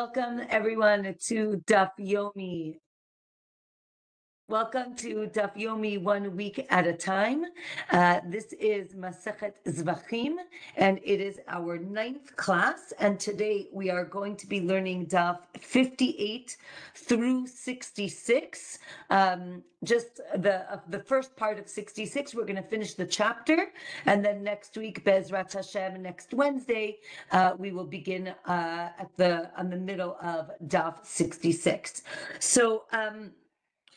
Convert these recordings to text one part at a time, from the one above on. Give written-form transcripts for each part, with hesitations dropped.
Welcome everyone to Daf Yomi. Welcome to Daf Yomi 1 week at a time. This is Masechet Zevachim, and it is our 9th class. And today we are going to be learning Daf 58 through 66. Just the first part of 66. We're going to finish the chapter, and then next week, Bezrat Hashem, next Wednesday, we will begin on the middle of Daf 66. So.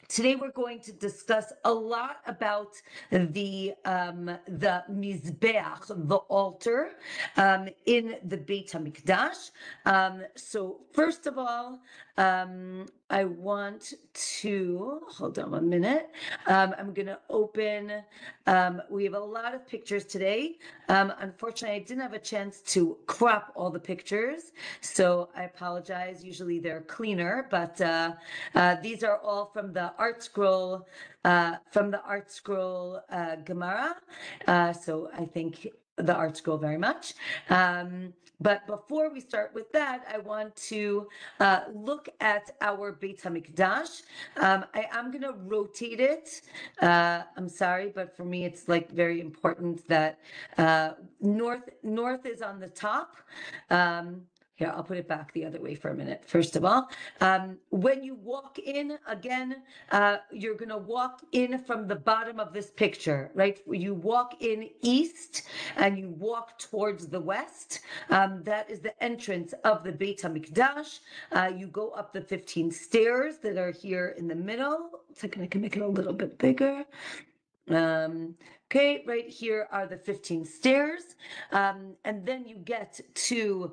Today we're going to discuss a lot about the Mizbeach, the altar, in the Beit HaMikdash. So first of all, I want to, hold on 1 minute. I'm going to open, we have a lot of pictures today. Unfortunately, I didn't have a chance to crop all the pictures, so I apologize. Usually they're cleaner, but these are all from the Art Scroll, Gemara. So I thank the Art Scroll very much. But before we start with that, I want to look at our Beit HaMikdash. I am going to rotate it. I'm sorry, but for me, it's like very important that north is on the top. Here, I'll put it back the other way for a minute. First of all, when you walk in, again, you're going to walk in from the bottom of this picture, right? You walk in east and you walk towards the west. That is the entrance of the Beit HaMikdash. You go up the 15 stairs that are here in the middle. So I can make it a little bit bigger. Okay, right here are the 15 stairs, and then you get to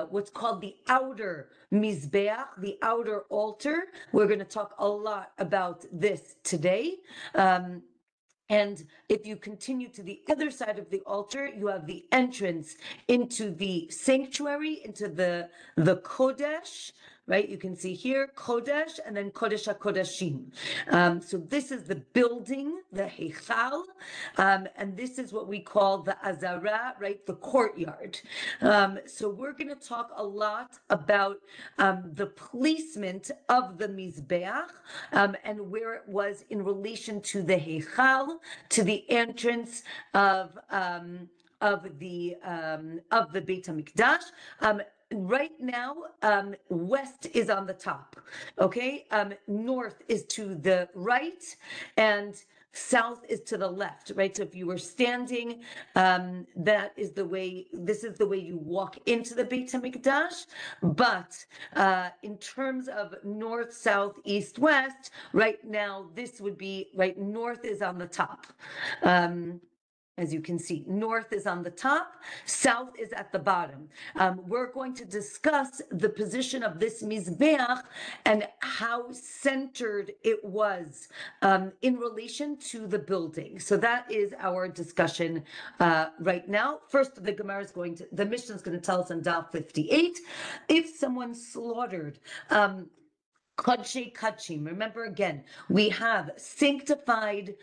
what's called the outer Mizbeach, the outer altar. We're going to talk a lot about this today. And if you continue to the other side of the altar, you have the entrance into the sanctuary, into the Kodesh, right? You can see here, Kodesh, and then Kodesh HaKodeshim. So this is the building, the Heichal, and this is what we call the Azara, right? The courtyard. So we're going to talk a lot about the placement of the Mizbeach and where it was in relation to the Heichal, to the entrance of the Beit HaMikdash. Right now, west is on the top, okay? North is to the right, and south is to the left, right? So if you were standing, this is the way you walk into the Beit HaMikdash. But in terms of north, south, east, west, right now, this would be, right, north is on the top. As you can see, north is on the top, south is at the bottom. We're going to discuss the position of this Mizbeach and how centered it was in relation to the building. So that is our discussion right now. First, the Mishnah is going to tell us on Daf 58, if someone slaughtered Kodshe Kachim. Remember again, we have sanctified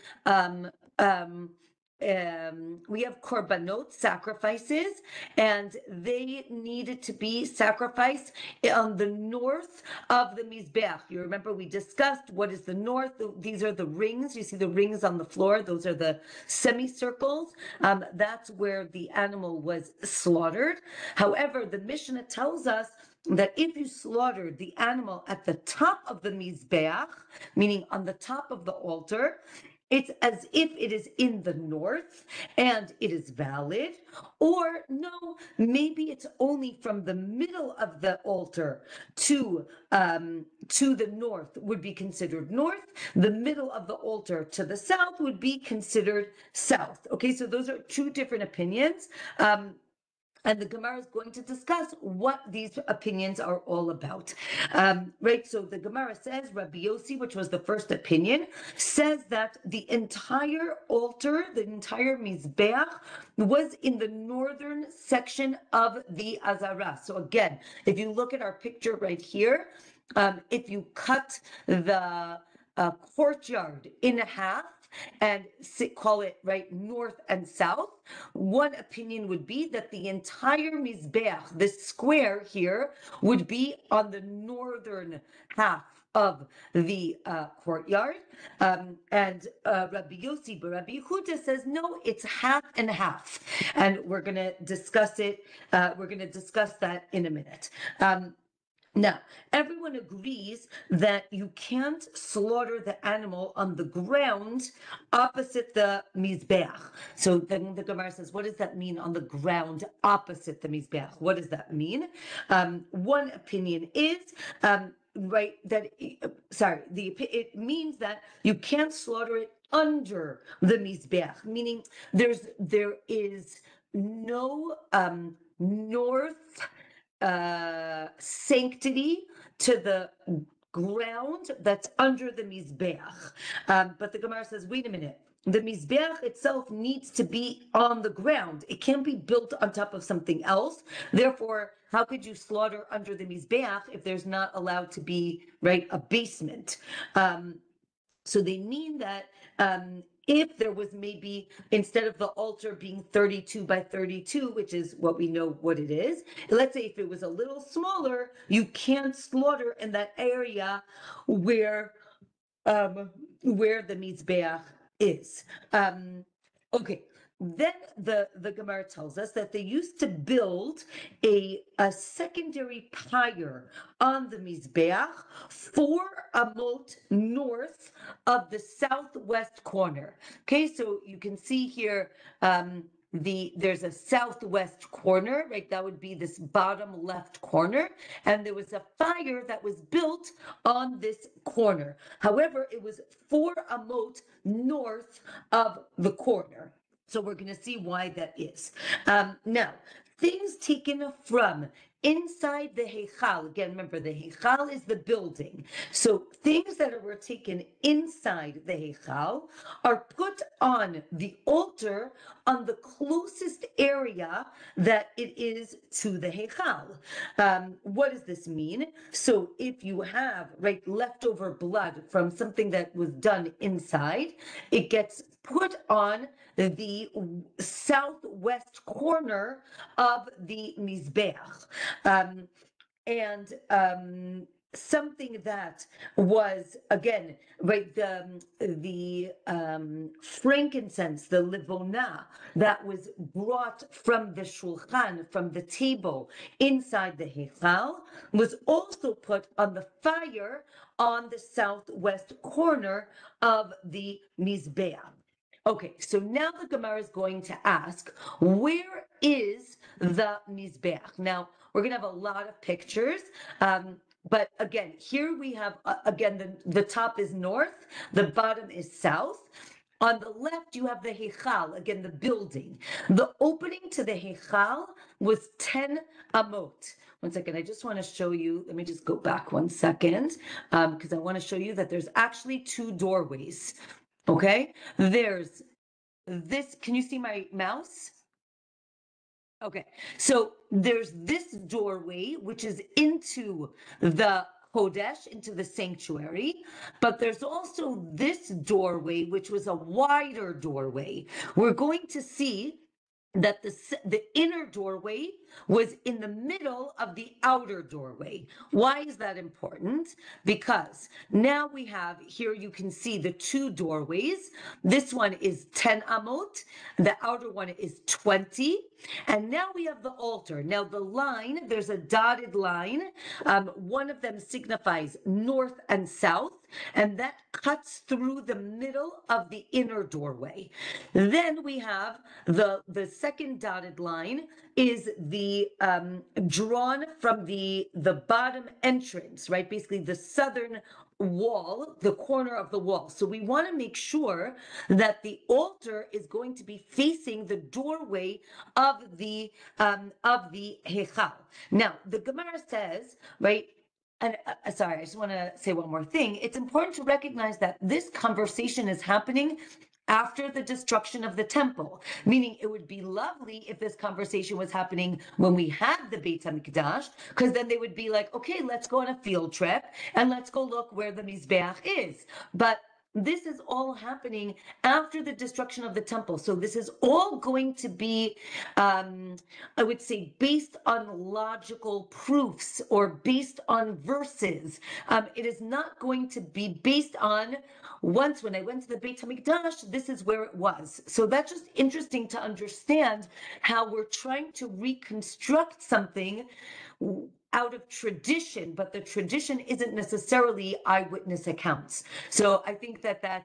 we have korbanot, sacrifices, and they needed to be sacrificed on the north of the Mizbeach. You remember we discussed what is the north. These are the rings. You see the rings on the floor. Those are the semicircles. That's where the animal was slaughtered. However, the Mishnah tells us that if you slaughtered the animal at the top of the Mizbeach, meaning on the top of the altar, it's as if it is in the north and it is valid, or no, maybe it's only from the middle of the altar to the north would be considered north. The middle of the altar to the south would be considered south. Okay, so those are two different opinions. And the Gemara is going to discuss what these opinions are all about. Right, so the Gemara says, Rabbi Yossi, which was the first opinion, says that the entire altar, the entire Mizbeach, was in the northern section of the Azara. So again, if you look at our picture right here, if you cut the courtyard in half, and call it right north and south, one opinion would be that the entire Mizbeach, this square here, would be on the northern half of the courtyard. And Rabbi Yossi, but Rabbi Yehuda says, no, it's half and half. And we're going to discuss it. We're going to discuss that in a minute. Now, everyone agrees that you can't slaughter the animal on the ground opposite the Mizbeach. So then the Gemara says, what does that mean on the ground opposite the Mizbeach? What does that mean? One opinion is, right, that, it means that you can't slaughter it under the Mizbeach, meaning there is no north sanctity to the ground that's under the Mizbeach. But the Gemara says, wait a minute. The Mizbeach itself needs to be on the ground. It can't be built on top of something else. Therefore, how could you slaughter under the Mizbeach if there's not allowed to be, right, a basement? So they mean that if there was maybe, instead of the altar being 32 by 32, which is what we know what it is, let's say if it was a little smaller, you can't slaughter in that area where the Mizbeach is. Okay. Then the Gemara tells us that they used to build a secondary pyre on the Mizbeach 4 amot north of the southwest corner. Okay, so you can see here there's a southwest corner, right? That would be this bottom left corner, and there was a fire that was built on this corner. However, it was 4 amot north of the corner. So we're going to see why that is. Now, things taken from inside the Heichal, again, remember the Heichal is the building. So things that were taken inside the Heichal are put on the altar on the closest area that it is to the Heichal. What does this mean? So if you have, right, leftover blood from something that was done inside, it gets put on the southwest corner of the Mizbeach. Something that was, again, right, the frankincense, the livona that was brought from the shulchan, from the table inside the Heichal, was also put on the fire on the southwest corner of the Mizbeach. Okay, so now the Gemara is going to ask, where is the Mizbeach? Now, we're going to have a lot of pictures, but again, here we have, again, the top is north, the bottom is south. On the left, you have the Heichal, again, the building. The opening to the Heichal was 10 amot. One second, I just want to show you, let me just go back 1 second, because I want to show you that there's actually 2 doorways. Okay, there's this. Can you see my mouse? Okay, so there's this doorway, which is into the Kodesh, into the sanctuary, but there's also this doorway, which was a wider doorway. We're going to see that the inner doorway was in the middle of the outer doorway. Why is that important? Because now we have, here you can see the 2 doorways. This one is 10 amot, the outer one is 20, and now we have the altar. Now the line, there's a dotted line. One of them signifies north and south, and that cuts through the middle of the inner doorway. Then we have the second dotted line is the drawn from the bottom entrance, right? Basically the southern wall, the corner of the wall. So we want to make sure that the altar is going to be facing the doorway of the Heichal. Now the Gemara says, right, and sorry, I just want to say one more thing. It's important to recognize that this conversation is happening after the destruction of the temple, meaning it would be lovely if this conversation was happening when we had the Beit HaMikdash, because then they would be like, okay, let's go on a field trip and let's go look where the Mizbeach is. But this is all happening after the destruction of the temple. So this is all going to be, I would say, based on logical proofs or based on verses. It is not going to be based on once when I went to the Beit HaMikdash, this is where it was. So that's just interesting to understand how we're trying to reconstruct something out of tradition, but the tradition isn't necessarily eyewitness accounts. So I think that that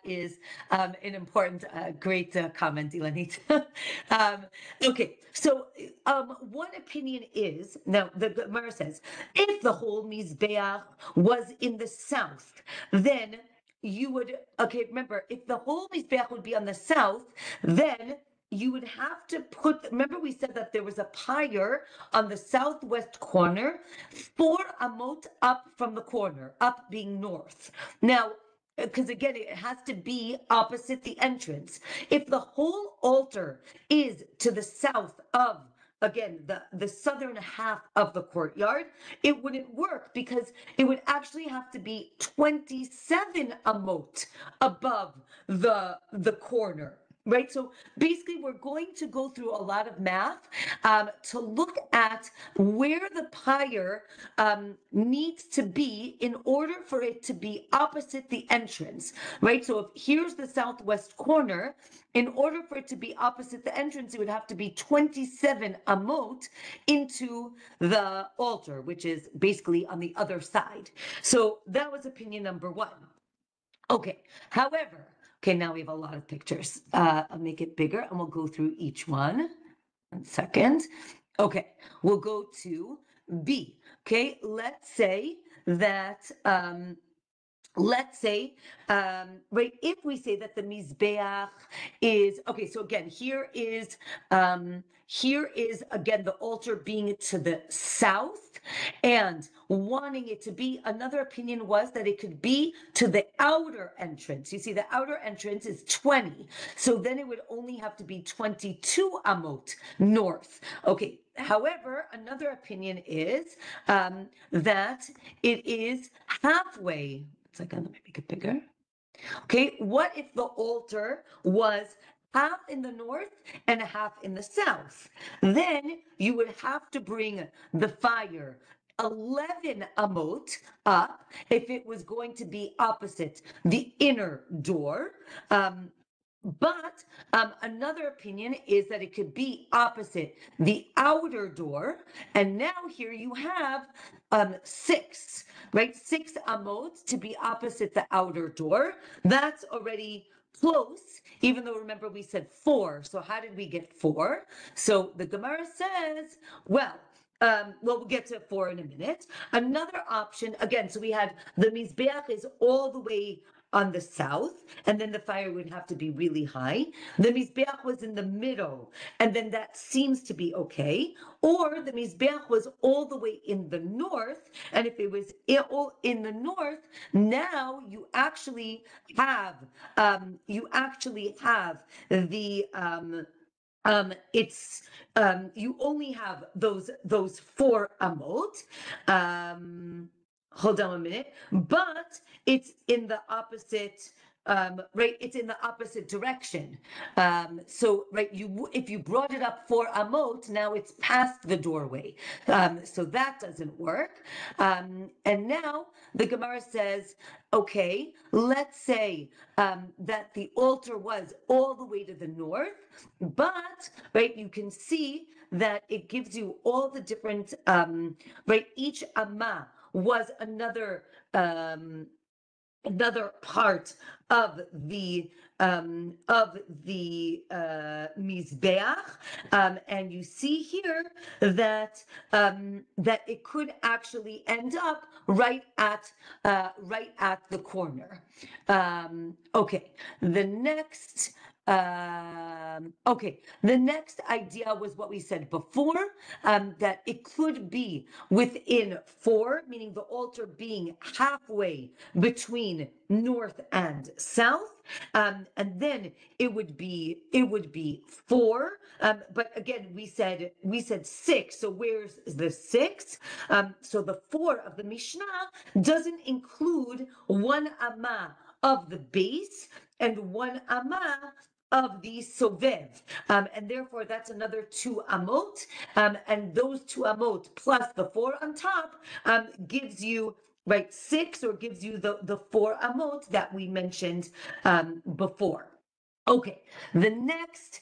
is an important, great comment, Ilanit. Okay, so one opinion is, now the Gemara says, if the whole Mizbeach was in the south, then you would, okay, remember, if the whole Mizbeach would be on the south, then you would have to put, remember we said that there was a pyre on the southwest corner, 4 amot up from the corner, up being north. Now, because again, it has to be opposite the entrance. If the whole altar is to the south of, again, the southern half of the courtyard, it wouldn't work because it would actually have to be 27 amot above the corner. Right, so basically we're going to go through a lot of math to look at where the pyre needs to be in order for it to be opposite the entrance, right? So if here's the southwest corner, in order for it to be opposite the entrance, it would have to be 27 amot into the altar, which is basically on the other side. So that was opinion number one. Okay, however, okay, now we have a lot of pictures. I'll make it bigger and we'll go through each one. 1 second. Okay, we'll go to B. Okay, let's say that right, if we say that the Mizbeach is, okay, so again, here is again the altar being to the south and wanting it to be, another opinion was that it could be to the outer entrance. You see, the outer entrance is 20. So then it would only have to be 22 amot north. Okay, however, another opinion is that it is halfway. 1 second, let me make it bigger. Okay, what if the altar was half in the north and half in the south? Then you would have to bring the fire 11 amot up if it was going to be opposite the inner door. But another opinion is that it could be opposite the outer door. And now here you have 6, right? 6 amot to be opposite the outer door. That's already close, even though remember we said 4. So how did we get 4? So the Gemara says, well, we'll get to 4 in a minute. Another option, again, so we had the Mizbeach is all the way on the south, and then the fire would have to be really high. The Mizbeach was in the middle, and then that seems to be okay. Or the Mizbeach was all the way in the north, and if it was all in the north, now you actually have the it's you only have those 4 amot. Hold on a minute, but it's in the opposite, right? It's in the opposite direction. So, right, if you brought it up 4 amot, now it's past the doorway. So that doesn't work. And now the Gemara says, okay, let's say that the altar was all the way to the north, but, right, you can see that it gives you all the different, right, each amma was another part of the Mizbeach, and you see here that that it could actually end up right at the corner. Okay, the next Okay, the next idea was what we said before, that it could be within four, meaning the altar being halfway between north and south, and then it would be four. But again, we said six. So where's the six? So the four of the Mishnah doesn't include one amma of the base and one amma of the sovev, and therefore that's another two amot, and those two amot plus the four on top gives you right six, or gives you the four amot that we mentioned before. Okay, the next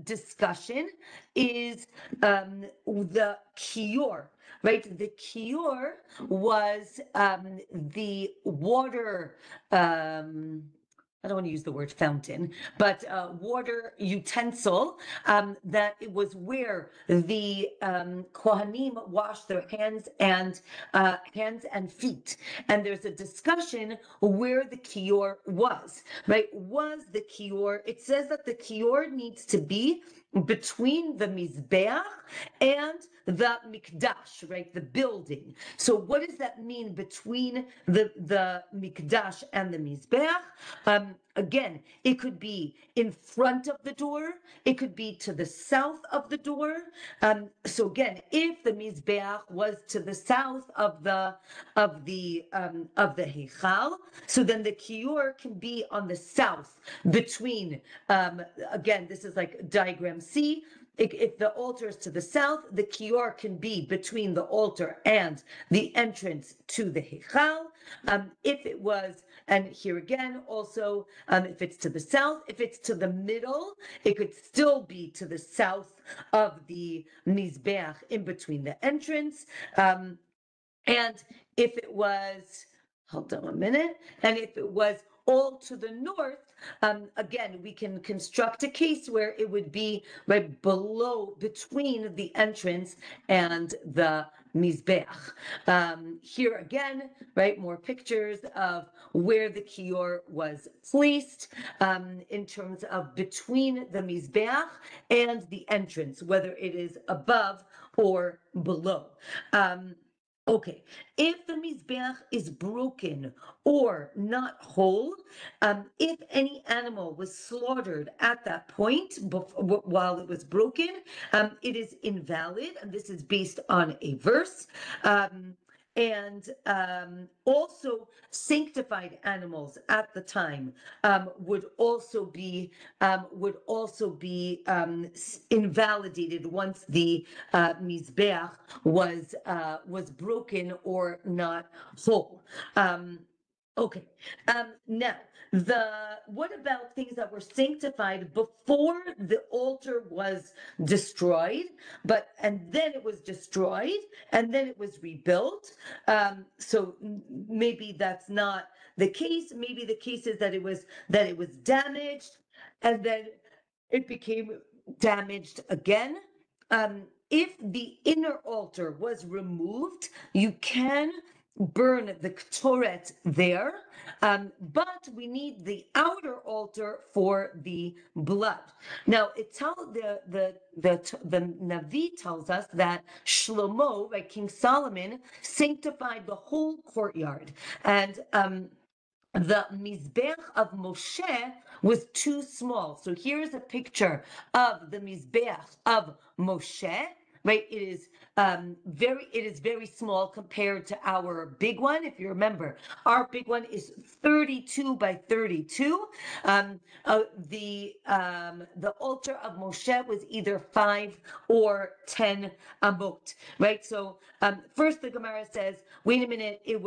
discussion is the kior, right? The kior was the water. I don't want to use the word fountain, but water utensil, that it was where the Kohanim wash their hands and feet. And there's a discussion where the kior was, right? Was the kior, it says that the kior needs to be between the Mizbeach and the Mikdash, right? The building. So what does that mean between the Mikdash and the Mizbeach? Again, it could be in front of the door. It could be to the south of the door. So again, if the Mizbeach was to the south of the Heichal, so then the Kior can be on the south between. Again, this is like diagram C. If the altar is to the south, the kior can be between the altar and the entrance to the Heichal. If it was, and here again also, if it's to the south, if it's to the middle, it could still be to the south of the Mizbeach in between the entrance. And if it was, hold on a minute, and if it was all to the north, again, we can construct a case where it would be right below, between the entrance and the Mizbeach. Here again, right, more pictures of where the kior was placed in terms of between the Mizbeach and the entrance, whether it is above or below. Okay, if the Mizbeach is broken or not whole, if any animal was slaughtered at that point while it was broken, it is invalid, and this is based on a verse. And also sanctified animals at the time would also be invalidated once the Mizbeach was broken or not whole. Okay. Now, what about things that were sanctified before the altar was destroyed, and then it was destroyed, and then it was rebuilt? So maybe that's not the case. Maybe the case is that it was damaged, and then it became damaged again. If the inner altar was removed, you can burn the ketoret there, but we need the outer altar for the blood. Now, the Navi tells us that Shlomo, right, King Solomon, sanctified the whole courtyard, and the Mizbeach of Moshe was too small. So here's a picture of the Mizbeach of Moshe. Right, it is very small compared to our big one. If you remember, our big one is 32 by 32. The altar of Moshe was either 5 or 10 amot. Right. So first the Gemara says, wait a minute, it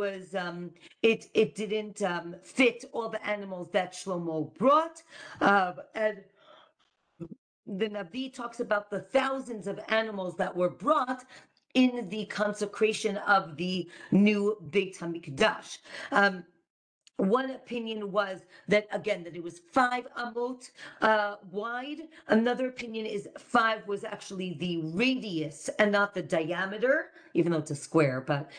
didn't fit all the animals that Shlomo brought, and the Navi talks about the thousands of animals that were brought in the consecration of the new Beit HaMikdash. one opinion was that, again, that it was 5 amot wide. Another opinion is 5 was actually the radius and not the diameter, even though it's a square, but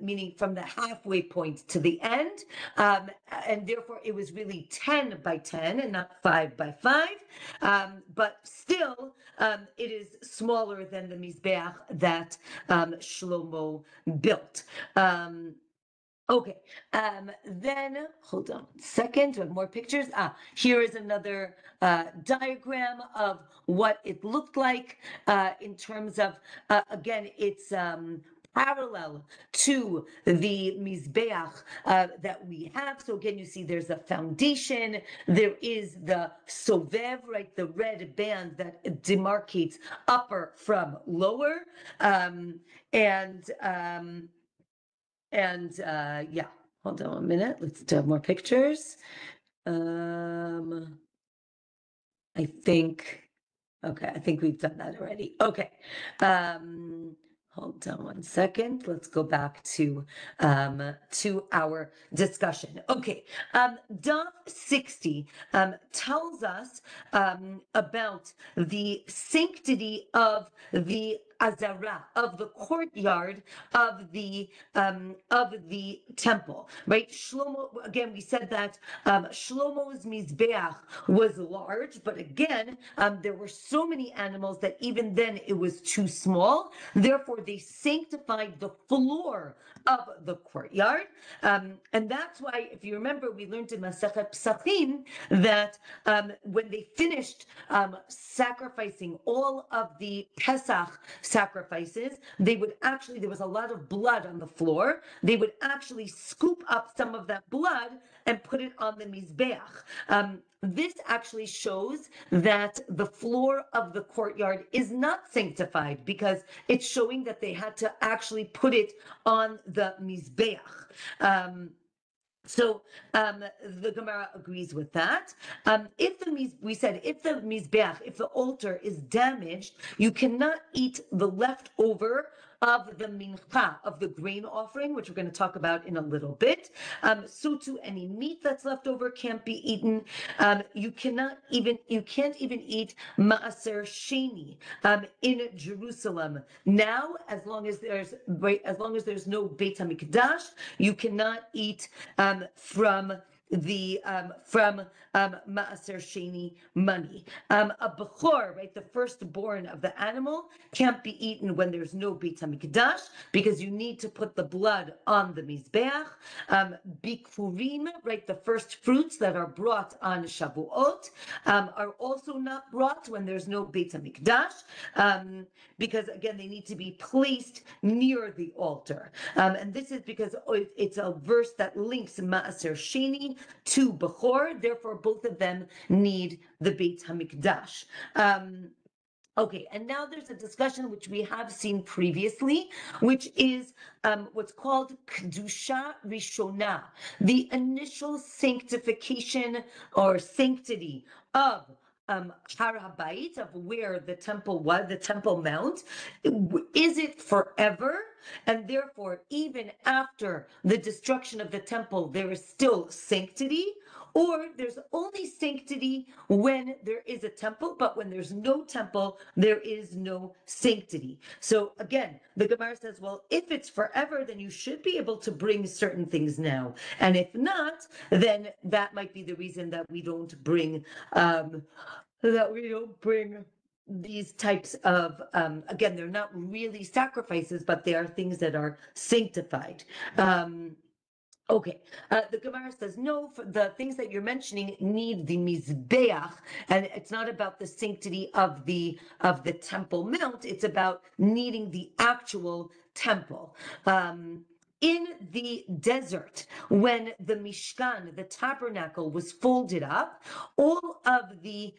meaning from the halfway point to the end. And therefore it was really 10 by 10 and not 5 by 5. But still, it is smaller than the Mizbeach that Shlomo built. Okay, then hold on a second. We have more pictures. Here is another diagram of what it looked like in terms of, again, it's parallel to the Mizbeach that we have. So again, you see there's a foundation. There is the sovev, right, the red band that demarcates upper from lower. Yeah, hold on a minute. Let's do more pictures. I think, okay, I think we've done that already. Okay. Hold on one second. Let's go back to our discussion. Okay. Daf 60 tells us about the sanctity of the Azara, of the courtyard of the temple, right? Shlomo, again, we said that Shlomo's Mizbeach was large, but again, there were so many animals that even then it was too small. Therefore, they sanctified the floor of the courtyard. And that's why, if you remember, we learned in Masechet Psachim that when they finished sacrificing all of the Pesach sacrifices, they would actually, there was a lot of blood on the floor. They would actually scoop up some of that blood and put it on the Mizbeach. This actually shows that the floor of the courtyard is not sanctified because it's showing that they had to actually put it on the Mizbeach. So the Gemara agrees with that. If the we said if the Mizbeach, if the altar is damaged, you cannot eat the leftover of the Mincha, of the grain offering, which we're going to talk about in a little bit. So too, any meat that's left over can't be eaten. You can't even eat Maaser Sheni in Jerusalem. Now, as long as there's no Beit HaMikdash, you cannot eat from Maaser Sheni money. A Bechor, right, the firstborn of the animal, can't be eaten when there's no Beit HaMikdash because you need to put the blood on the Mizbeach. Bikurim, right, the first fruits that are brought on Shavuot are also not brought when there's no Beit HaMikdash because, again, they need to be placed near the altar. And this is because it's a verse that links Maaser Sheni to Bechor, therefore both of them need the Beit HaMikdash. Okay, and now there's a discussion which we have seen previously, which is what's called Kedusha Rishona, the initial sanctification or sanctity of Har HaBayit, of where the temple was, the Temple Mount. Is it forever? And therefore, even after the destruction of the temple, there is still sanctity? Or there's only sanctity when there is a temple, but when there's no temple, there is no sanctity. So again, the Gemara says, well, if it's forever, then you should be able to bring certain things now. And if not, then that might be the reason that we don't bring these types of, again, they're not really sacrifices, but they are things that are sanctified. Okay, the Gemara says, no, for the things that you're mentioning need the Mizbeach, and it's not about the sanctity of the Temple Mount, it's about needing the actual temple. In the desert, when the Mishkan, the tabernacle, was folded up, all of the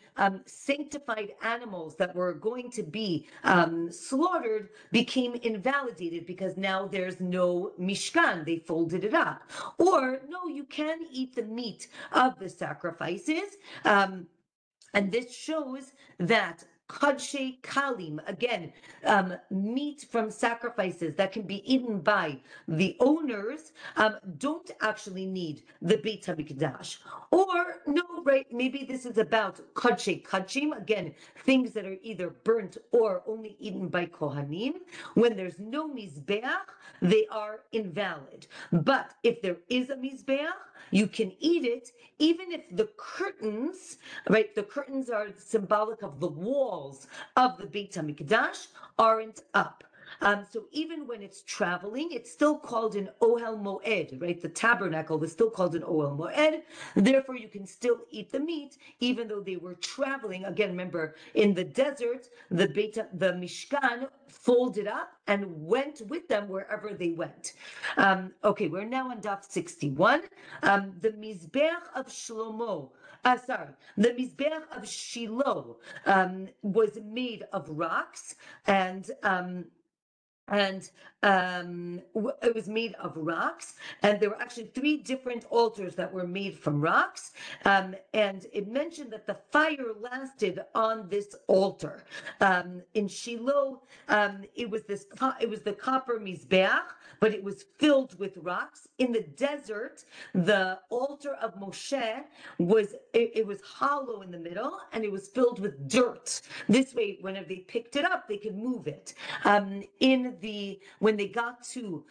sanctified animals that were going to be slaughtered became invalidated because now there's no Mishkan. They folded it up. Or, no, you can eat the meat of the sacrifices. And this shows that kadshe kalim, again, meat from sacrifices that can be eaten by the owners, don't actually need the Beit HaMikdash. Or, no, right, maybe this is about kadshe kachim, again, things that are either burnt or only eaten by Kohanim. When there's no Mizbeach, they are invalid. But if there is a Mizbeach, you can eat it, even if the curtains, right, the curtains are symbolic of the walls of the Beit HaMikdash, aren't up. So even when it's traveling, it's still called an Ohel Moed, right? The tabernacle was still called an Ohel Moed. Therefore, you can still eat the meat, even though they were traveling. Again, remember, in the desert, the Mishkan folded up and went with them wherever they went. Okay, we're now on Daf 61. The Mizbeach of Shlomo, the Mizbeach of Shiloh was made of rocks, and it was made of rocks, and there were actually 3 different altars that were made from rocks, and it mentioned that the fire lasted on this altar. In Shiloh, it was the copper mizbeach, but it was filled with rocks. In the desert, the altar of Moshe was hollow in the middle, and it was filled with dirt. This way, whenever they picked it up, they could move it. When they got to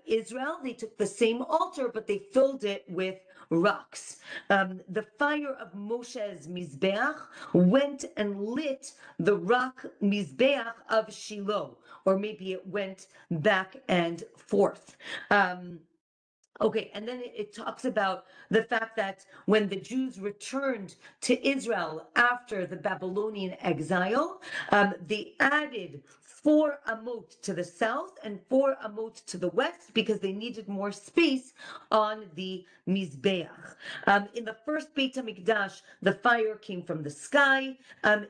Israel, they took the same altar, but they filled it with rocks. The fire of Moshe's Mizbeach went and lit the rock Mizbeach of Shiloh, or maybe it went back and forth. Okay, and then it talks about the fact that when the Jews returned to Israel after the Babylonian exile, they added 4 amot to the south and 4 amot to the west because they needed more space on the Mizbeach. In the first Beit HaMikdash, the fire came from the sky.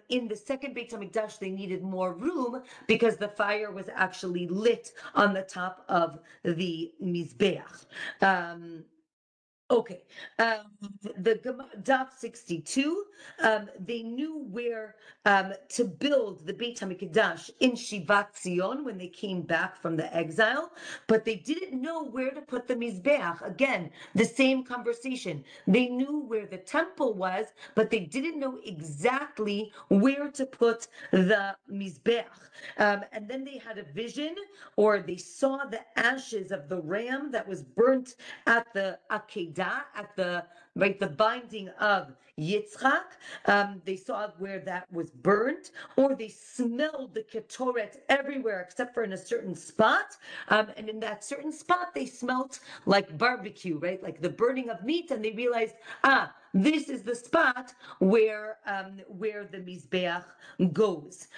In the second Beit HaMikdash, they needed more room because the fire was actually lit on the top of the Mizbeach. Okay, the Daf 62, they knew where to build the Beit HaMikdash in Shivat Zion when they came back from the exile, but they didn't know where to put the Mizbeach. Again, the same conversation. They knew where the temple was, but they didn't know exactly where to put the Mizbeach. And then they had a vision, or they saw the ashes of the ram that was burnt at the Akedah, at the binding of Yitzchak. They saw where that was burnt, or they smelled the ketoret everywhere except for in a certain spot. And in that certain spot, they smelt like barbecue, right? Like the burning of meat, and they realized, this is the spot where the Mizbeach goes.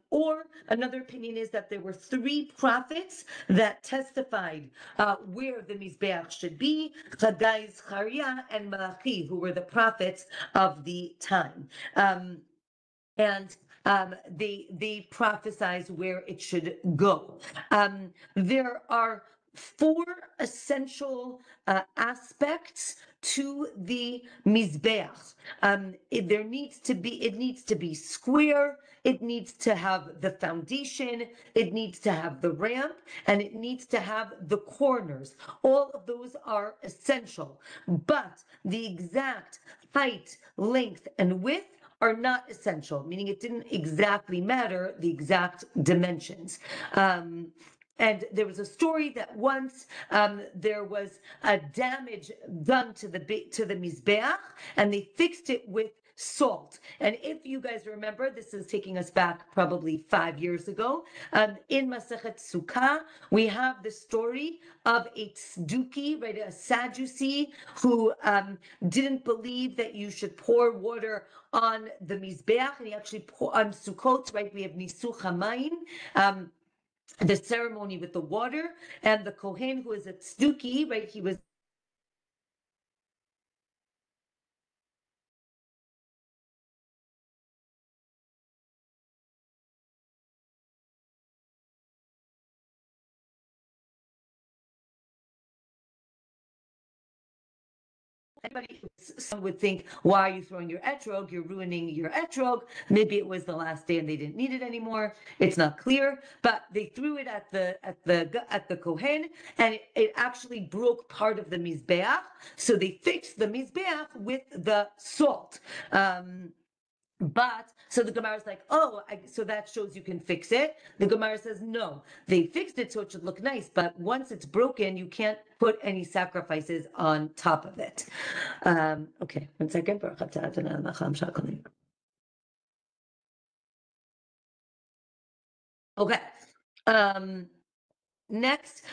Or another opinion is that there were 3 prophets that testified where the Mizbeach should be: Chagai, Zechariah, and Malachi, who were the prophets of the time. And they prophesize where it should go. There are 4 essential aspects to the Mizbeach. It needs to be square, it needs to have the foundation, it needs to have the ramp, and it needs to have the corners. All of those are essential, but the exact height, length, and width are not essential, meaning it didn't exactly matter the exact dimensions. And there was a story that once there was a damage done to the Mizbeach, and they fixed it with salt. And if you guys remember, this is taking us back probably 5 years ago. In Masechet Sukkah, we have the story of a tzduki, right, a Sadducee, who didn't believe that you should pour water on the Mizbeach, and he actually on Sukkot, right, we have Nisuch HaMayim, the ceremony with the water, and the Kohen, who is a tzduki, right, he was some would think, why are you throwing your etrog? You're ruining your etrog. Maybe it was the last day and they didn't need it anymore. It's not clear, but they threw it at the Kohen, and it actually broke part of the Mizbeach. So they fixed the Mizbeach with the salt. But so the Gemara is like, oh, so that shows you can fix it. The Gemara says, no, they fixed it so it should look nice, but once it's broken, you can't put any sacrifices on top of it. Okay, 1 second. Okay. Next.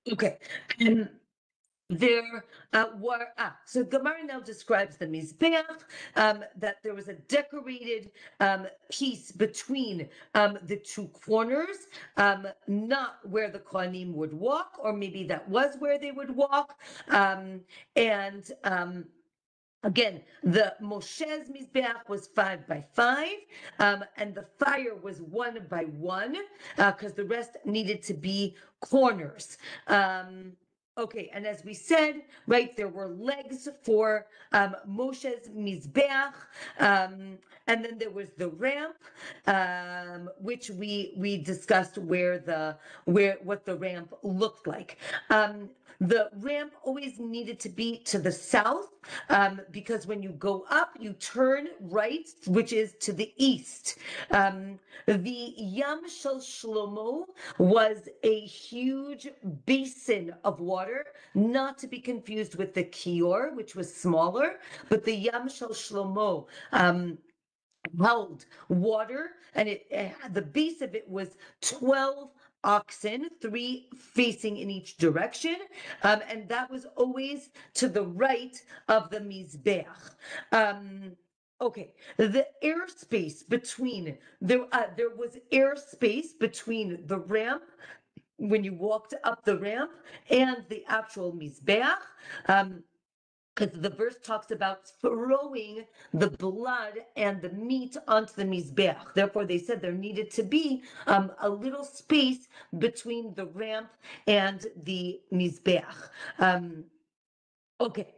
Okay. There were so Gemara now describes the Mizbeach, that there was a decorated piece between the two corners, not where the Kohanim would walk, or maybe that was where they would walk, again, the Moshe's Mizbeach was 5 by 5, and the fire was 1 by 1, because the rest needed to be corners. Okay, and as we said, right, there were legs for Moshe's Mizbeach, and then there was the ramp, which we discussed what the ramp looked like. The ramp always needed to be to the south, because when you go up, you turn right, which is to the east. The Yam Shel Shlomo was a huge basin of water, not to be confused with the Kior, which was smaller, but the Yam Shel Shlomo held water, and the base of it was 12 oxen, 3 facing in each direction, and that was always to the right of the Mizbeach. Okay, the airspace between there was airspace between the ramp when you walked up the ramp and the actual Mizbeach. Because the verse talks about throwing the blood and the meat onto the Mizbeach. Therefore, they said there needed to be a little space between the ramp and the Mizbeach. Okay,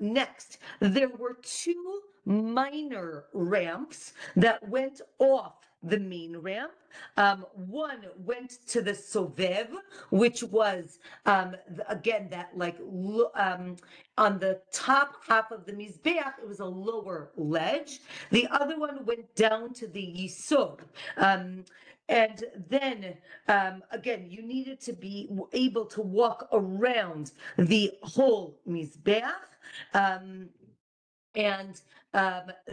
next, there were 2 minor ramps that went off the main ramp. One went to the Sovev, which was, again, that on the top half of the Mizbeach, it was a lower ledge. The other one went down to the Yisod. And then, again, you needed to be able to walk around the whole Mizbeach. And that's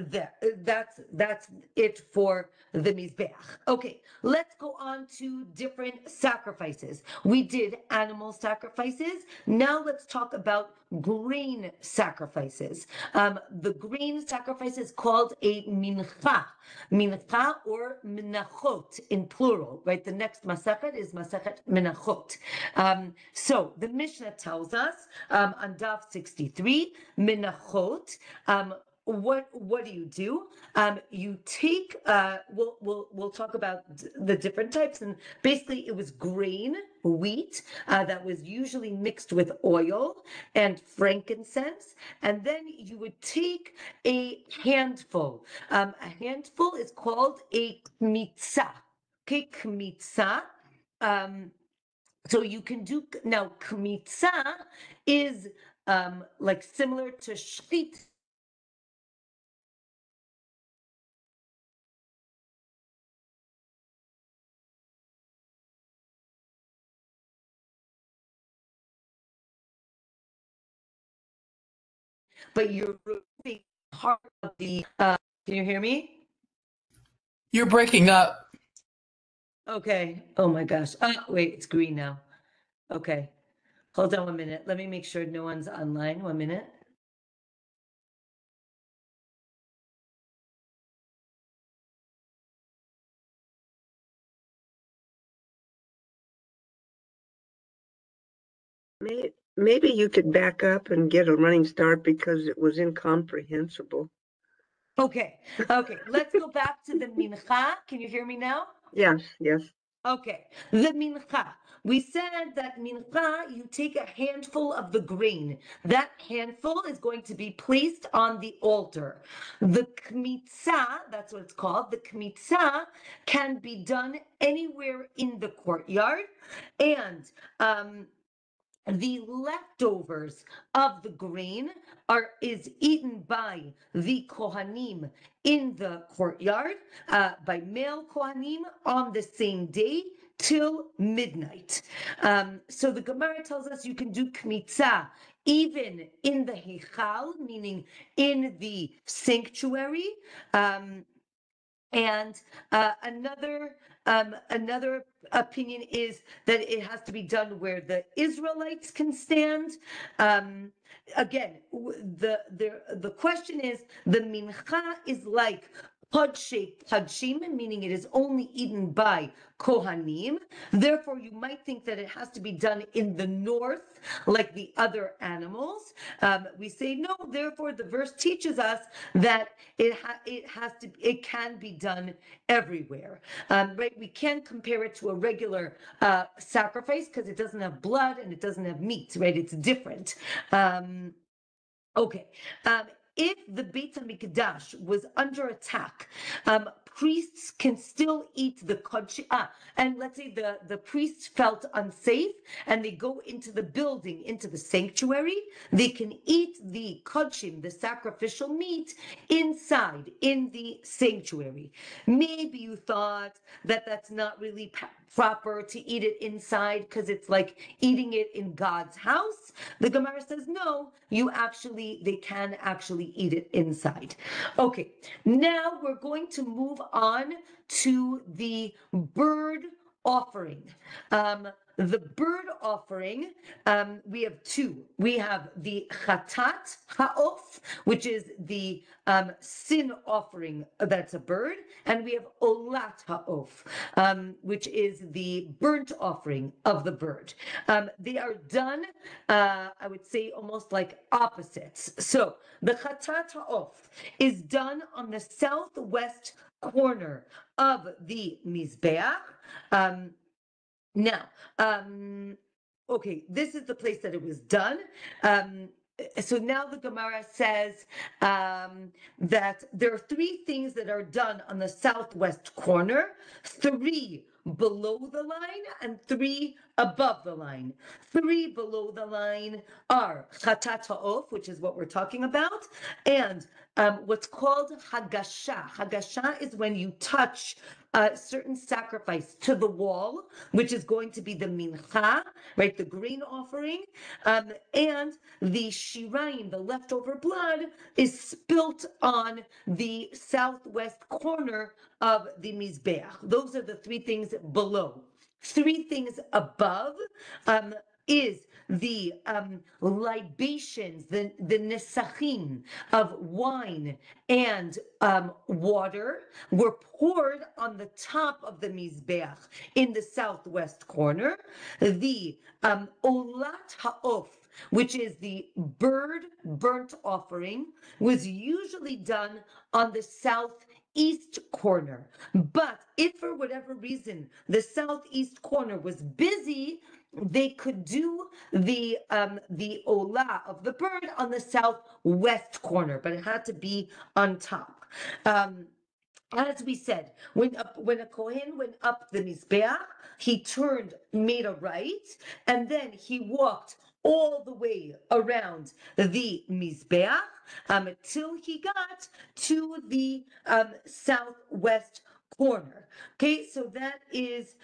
it for the Mizbeach. Okay, let's go on to different sacrifices. We did animal sacrifices. Now let's talk about grain sacrifices. The grain sacrifice is called a mincha. Mincha or menachot in plural, right? The next masachet is masachet menachot. So the Mishnah tells us on Daf 63, menachot. What do you do? You take. We'll talk about the different types, and basically, it was grain, wheat, that was usually mixed with oil and frankincense, and then you would take a handful. A handful is called a kmitza. Okay, kmitza. So you can do now. Kmitza is like similar to shchit. But you're removing part of the. Can you hear me? You're breaking up. Okay. Oh my gosh. Wait, it's green now. Okay. Hold on 1 minute. Let me make sure no one's online. 1 minute. Maybe you could back up and get a running start because it was incomprehensible. Okay. Okay. Let's go back to the mincha. Can you hear me now? Yes, yes. Okay, the mincha. We said that mincha, you take a handful of the grain. That handful is going to be placed on the altar. The kmitza, that's what it's called, the kmitza can be done anywhere in the courtyard. And the leftovers of the grain is eaten by the kohanim in the courtyard, by male kohanim on the same day till midnight. So the Gemara tells us you can do kmitza even in the heichal, meaning in the sanctuary. And another opinion is that it has to be done where the Israelites can stand. Again, the question is, the mincha is like padshim, meaning it is only eaten by kohanim. Therefore, you might think that it has to be done in the north, like the other animals. We say no. Therefore, the verse teaches us that it can be done everywhere. Right? We can't compare it to a regular sacrifice because it doesn't have blood and it doesn't have meat. Right? It's different. Okay. If the Beit HaMikdash was under attack, priests can still eat the kodshim. And let's say the priests felt unsafe and they go into the building, into the sanctuary, they can eat the kodshim, the sacrificial meat, inside, in the sanctuary. Maybe you thought that that's not really proper to eat it inside because it's like eating it in God's house. The Gemara says, no, they can actually eat it inside. Okay, now we're going to move on to the bird offering. The bird offering, we have two. We have the chatat ha'of, which is the sin offering that's a bird, and we have olat ha'of, which is the burnt offering of the bird. They are done, I would say, almost like opposites. So the chatat ha'of is done on the southwest corner of the Mizbeach. Now, okay, this is the place that it was done. So now the Gemara says that there are three things that are done on the southwest corner, three below the line and three above the line. Three below the line are chatat ha'of, which is what we're talking about, and what's called hagasha. Hagasha is when you touch a certain sacrifice to the wall, which is going to be the mincha, right, the grain offering, and the shiraim, the leftover blood, is spilt on the southwest corner of the Mizbeach. Those are the three things below. Three things above is the libations, the nesachim of wine and water were poured on the top of the Mizbeach in the southwest corner. The olat ha'of, which is the bird burnt offering, was usually done on the southeast corner. But if for whatever reason the southeast corner was busy, they could do the olah of the bird on the southwest corner, but it had to be on top. As we said, when a Kohen went up the Mizbeach, he made a right, and then he walked all the way around the Mizbeach till he got to the southwest corner. Okay, so that is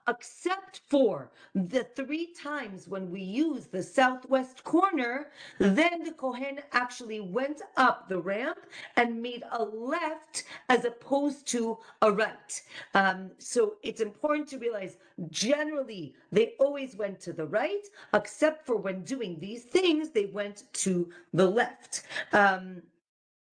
except for the three times when we use the southwest corner, then the Kohen actually went up the ramp and made a left as opposed to a right. So it's important to realize generally they always went to the right, except for when doing these things, they went to the left.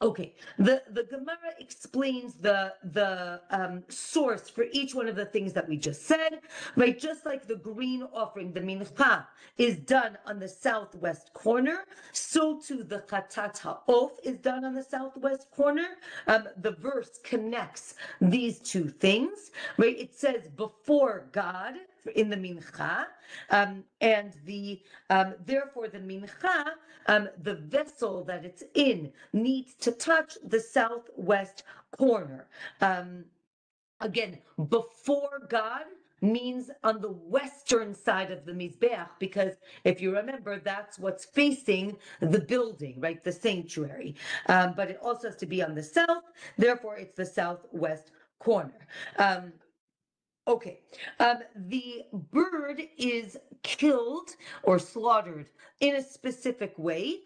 Okay, the Gemara explains the source for each one of the things that we just said, right? Just like the green offering, the Mincha, is done on the southwest corner, so too the Chatat Ha'of is done on the southwest corner. The verse connects these two things, right? It says before God in the Mincha, and therefore the Mincha, the vessel that it's in needs to touch the southwest corner. Again, before God means on the western side of the Mizbeach, because if you remember, that's what's facing the building, right? The sanctuary. But it also has to be on the south, therefore it's the southwest corner. Okay, the bird is killed or slaughtered in a specific way,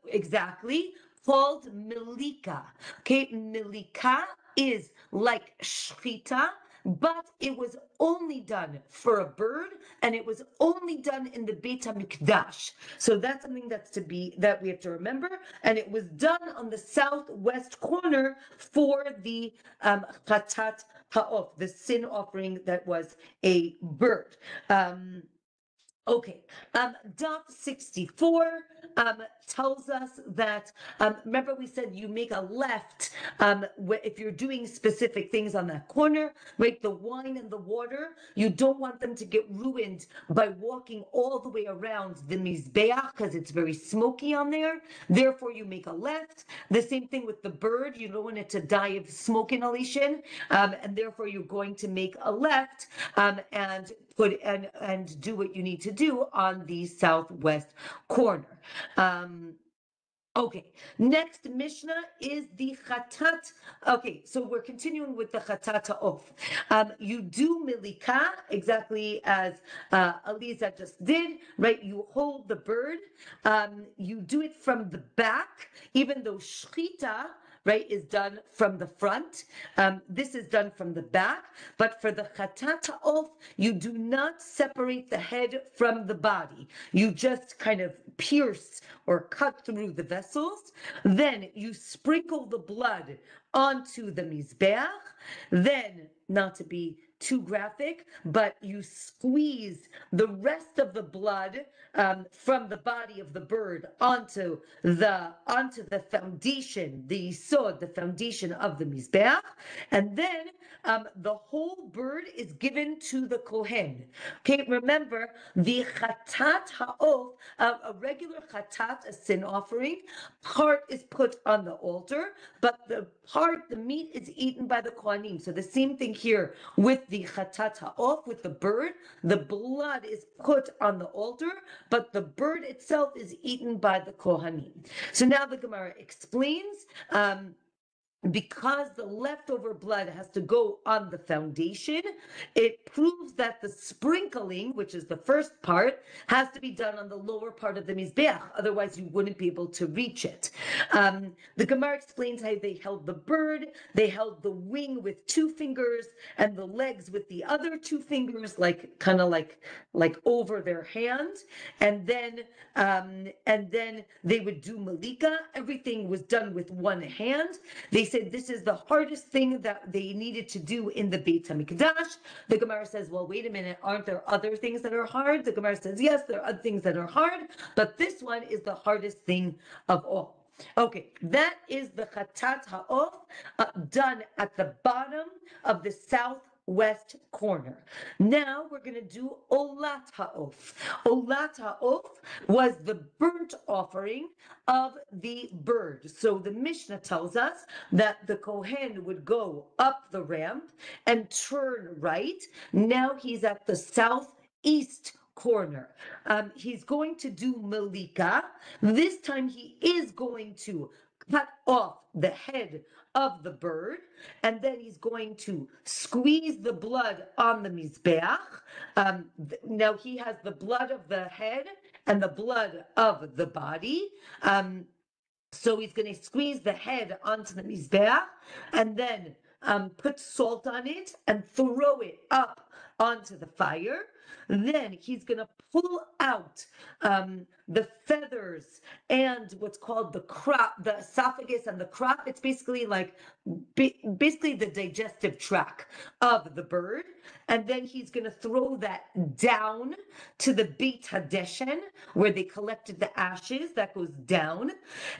exactly, called milika. Okay, milika is like shchita, but it was only done for a bird, and it was only done in the Beit HaMikdash. So that's something that we have to remember, and it was done on the southwest corner for the chatat ha'of, the sin offering that was a bird. Okay, Daf 64 tells us that, remember we said you make a left if you're doing specific things on that corner, right? The wine and the water, you don't want them to get ruined by walking all the way around the Mizbeach because it's very smoky on there. Therefore, you make a left. The same thing with the bird. You don't want it to die of smoke inhalation, and therefore you're going to make a left and put and do what you need to do on the southwest corner. Okay, next Mishnah is the Chatat. Okay, so we're continuing with the Chatat Ha'of. You do Milika, exactly as Aliza just did, right? You hold the bird. You do it from the back, even though Shchita, right, is done from the front. This is done from the back, but for the Chatat Ha'of, you do not separate the head from the body. You just kind of pierce or cut through the vessels. Then you sprinkle the blood onto the Mizbeach. Then, not to be too graphic, but you squeeze the rest of the blood from the body of the bird onto the foundation, the yisod, the foundation of the mizbeach, and then the whole bird is given to the kohen. Okay, remember the chatat ha'of, a regular chatat, a sin offering, part is put on the altar, but the meat is eaten by the kohanim. So the same thing here with the chatat ha'of, with the bird, the blood is put on the altar, but the bird itself is eaten by the kohanim. So now the Gemara explains, because the leftover blood has to go on the foundation, it proves that the sprinkling, which is the first part, has to be done on the lower part of the Mizbeach. Otherwise, you wouldn't be able to reach it. The Gemara explains how they held the bird. They held the wing with 2 fingers and the legs with the other 2 fingers, like kind of like over their hand. And then they would do malika. Everything was done with one hand. They said this is the hardest thing that they needed to do in the Beit HaMikdash. The Gemara says, well, wait a minute, aren't there other things that are hard? The Gemara says, yes, there are other things that are hard, but this one is the hardest thing of all. Okay, that is the Chatat Ha'of done at the bottom of the southwest corner. Now we're going to do Olat Ha'of. Olat Ha'of was the burnt offering of the bird. So the Mishnah tells us that the Kohen would go up the ramp and turn right. Now he's at the southeast corner. He's going to do Malika. This time he is going to cut off the head of the bird, and then he's going to squeeze the blood on the Mizbeach. Now he has the blood of the head and the blood of the body. So he's going to squeeze the head onto the Mizbeach and then put salt on it and throw it up onto the fire. Then he's going to pull out the feathers and what's called the crop, the esophagus and the crop. It's basically like basically the digestive tract of the bird. And then he's going to throw that down to the Beit Hadeshen, where they collected the ashes. That goes down.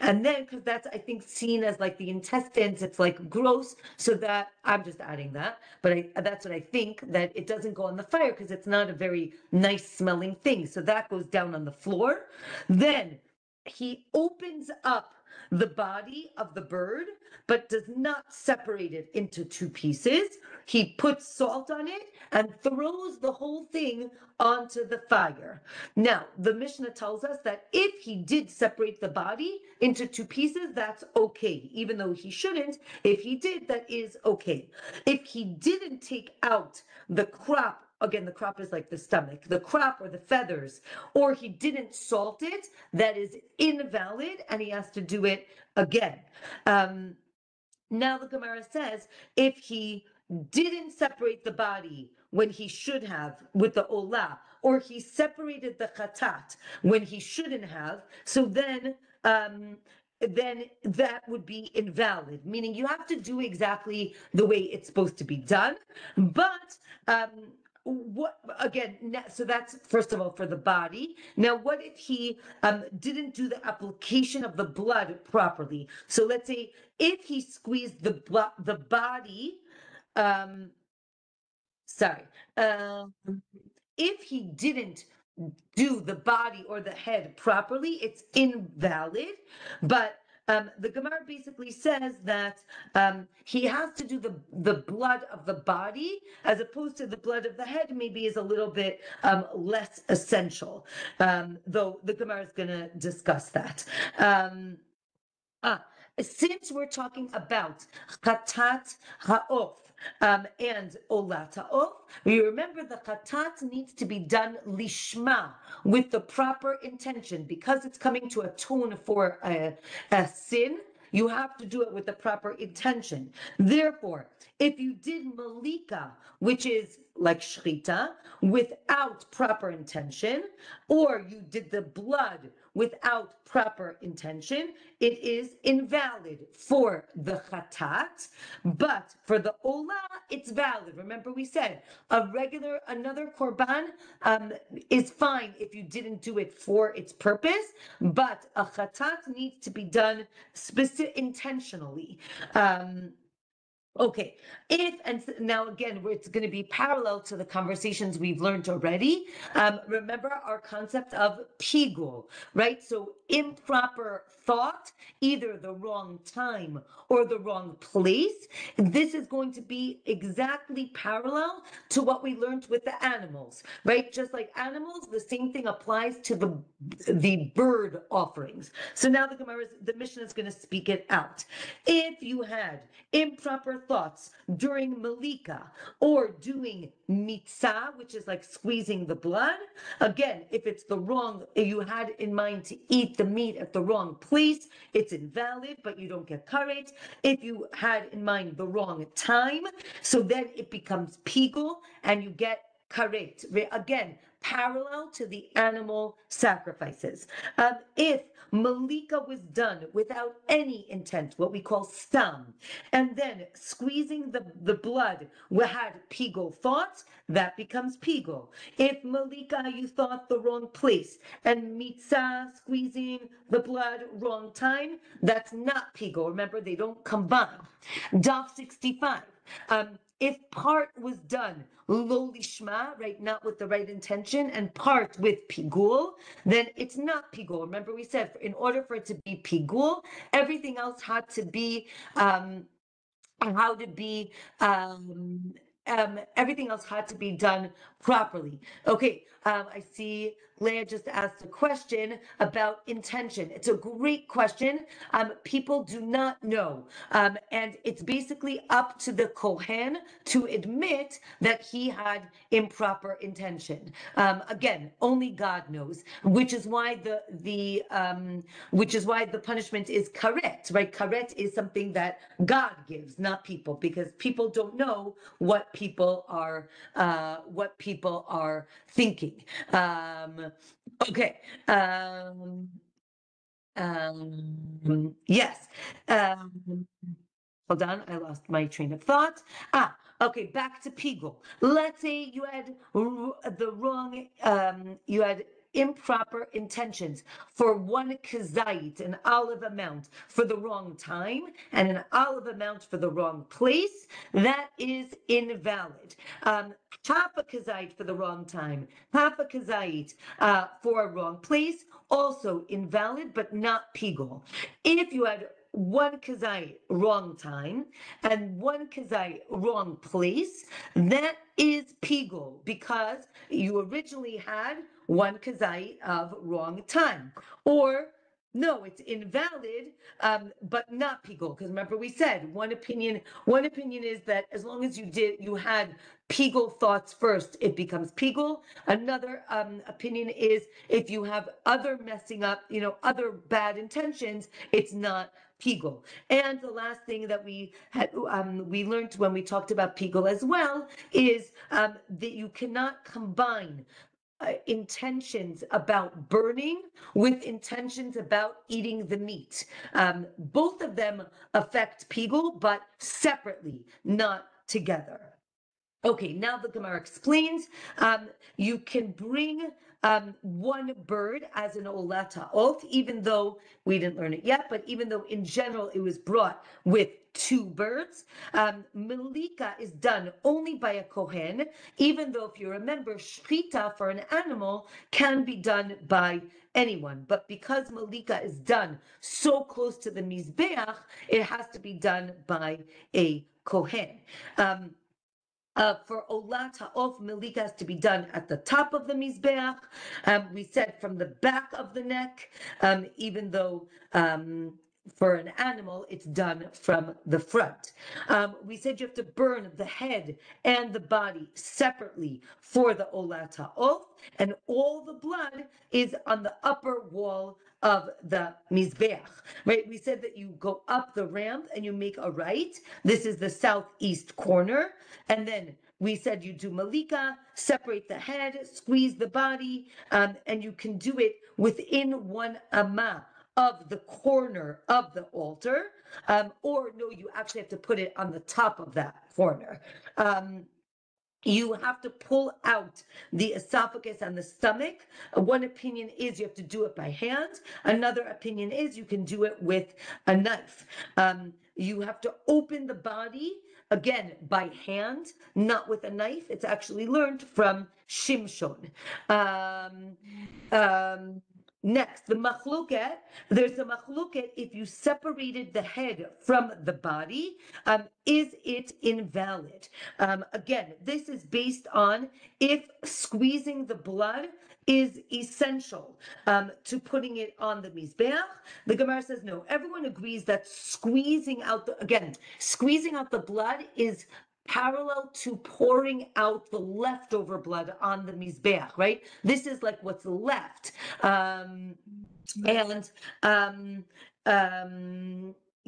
And then, because that's, I think, seen as like the intestines, it's like gross. So that, I'm just adding that. But that's what I think, that it doesn't go on the fire because it's not a very nice smelling thing. So that goes down on the floor. Then he opens up the body of the bird, but does not separate it into two pieces. He puts salt on it and throws the whole thing onto the fire. Now, the Mishnah tells us that if he did separate the body into two pieces, that's okay. Even though he shouldn't, if he did, that is okay. If he didn't take out the crop, again, the crop is like the stomach, the crop or the feathers, or he didn't salt it, that is invalid, and he has to do it again. Now the Gemara says, if he didn't separate the body when he should have with the olah, or he separated the chatat when he shouldn't have, so then that would be invalid, meaning you have to do exactly the way it's supposed to be done. But what again, so that's first of all for the body. Now what if he didn't do the application of the blood properly? So let's say if he squeezed the body, if he didn't do the body or the head properly, it's invalid. But the Gemara basically says that he has to do the blood of the body as opposed to the blood of the head, maybe is a little bit less essential, though the Gemara is going to discuss that. Since we're talking about chatat ha'of and olat ha'of, we remember the chatat needs to be done lishma, with the proper intention, because it's coming to atone for a sin. You have to do it with the proper intention. Therefore, if you did malika, which is like shchita, without proper intention, or you did the blood without proper intention, it is invalid for the chatat, but for the olah, it's valid. Remember we said another korban is fine if you didn't do it for its purpose, but a chatat needs to be done intentionally. Okay, and now again, it's going to be parallel to the conversations we've learned already. Remember our concept of pigul, right? So improper thought, either the wrong time or the wrong place. This is going to be exactly parallel to what we learned with the animals, right? Just like animals, the same thing applies to the bird offerings. So now the Mishnah is going to speak it out. If you had improper thoughts during malika or doing mitzah, which is like squeezing the blood, again, if it's you had in mind to eat the meat at the wrong place, it's invalid, but you don't get karet. If you had in mind the wrong time, so then it becomes pigul and you get karet. Again, parallel to the animal sacrifices. If malika was done without any intent, what we call stam, and then squeezing the blood had pigul thoughts, that becomes pigul. If malika, you thought the wrong place, and mitzah, squeezing the blood, wrong time, that's not pigul. Remember, they don't combine. Daf 65. If part was done lo lishma, right, not with the right intention, and part with pigul, then it's not pigul. Remember we said in order for it to be pigul, everything else had to be everything else had to be done properly. Okay, I see Leah just asked a question about intention. It's a great question. People do not know. And it's basically up to the Kohen to admit that he had improper intention. Again, only God knows, which is why the punishment is karet, right? Karet is something that God gives, not people, because people don't know what people are thinking. Okay. Yes. Hold on, I lost my train of thought. Okay, back to Pigul. Let's say you had the wrong, you had improper intentions for one kazait, an olive amount for the wrong time, and an olive amount for the wrong place. That is invalid. Half a kazait for the wrong time, half a kazait for a wrong place, also invalid, but not Pigul. If you had one kazai wrong time and one kazai wrong place, that is pigul because you originally had one kazai of wrong time. Or no, it's invalid, but not pigul. Because remember, we said one opinion is that as long as you had pigul thoughts first, it becomes pigul. Another opinion is if you have other messing up, other bad intentions, it's not pigul. And the last thing that we learned when we talked about pigul as well is that you cannot combine intentions about burning with intentions about eating the meat. Both of them affect pigul, but separately, not together. Okay, now the Gemara explains, you can bring one bird as an olata oath, even though we didn't learn it yet, but even though in general it was brought with two birds. Malika is done only by a kohen, even though if you remember, shchita for an animal can be done by anyone. But because Malika is done so close to the Mizbeach, it has to be done by a kohen. For Olat Ha'of, Malika has to be done at the top of the Mizbeach. We said from the back of the neck, even though for an animal, it's done from the front. We said you have to burn the head and the body separately for the Olat Ha'of, and all the blood is on the upper wall of the Mizbeach, right? We said that you go up the ramp and you make a right. This is the southeast corner. And then we said you do Malika, separate the head, squeeze the body, and you can do it within 1 amma of the corner of the altar, or no, you actually have to put it on the top of that corner. You have to pull out the esophagus and the stomach. One opinion is you have to do it by hand. Another opinion is you can do it with a knife. You have to open the body, again, by hand, not with a knife. It's actually learned from Shimshon. Next, the machloket, there's a machloket if you separated the head from the body, is it invalid? Again, this is based on if squeezing the blood is essential to putting it on the Mizbeach. The Gemara says no. Everyone agrees that squeezing out the blood is parallel to pouring out the leftover blood on the Mizbeach, right? This is like what's left.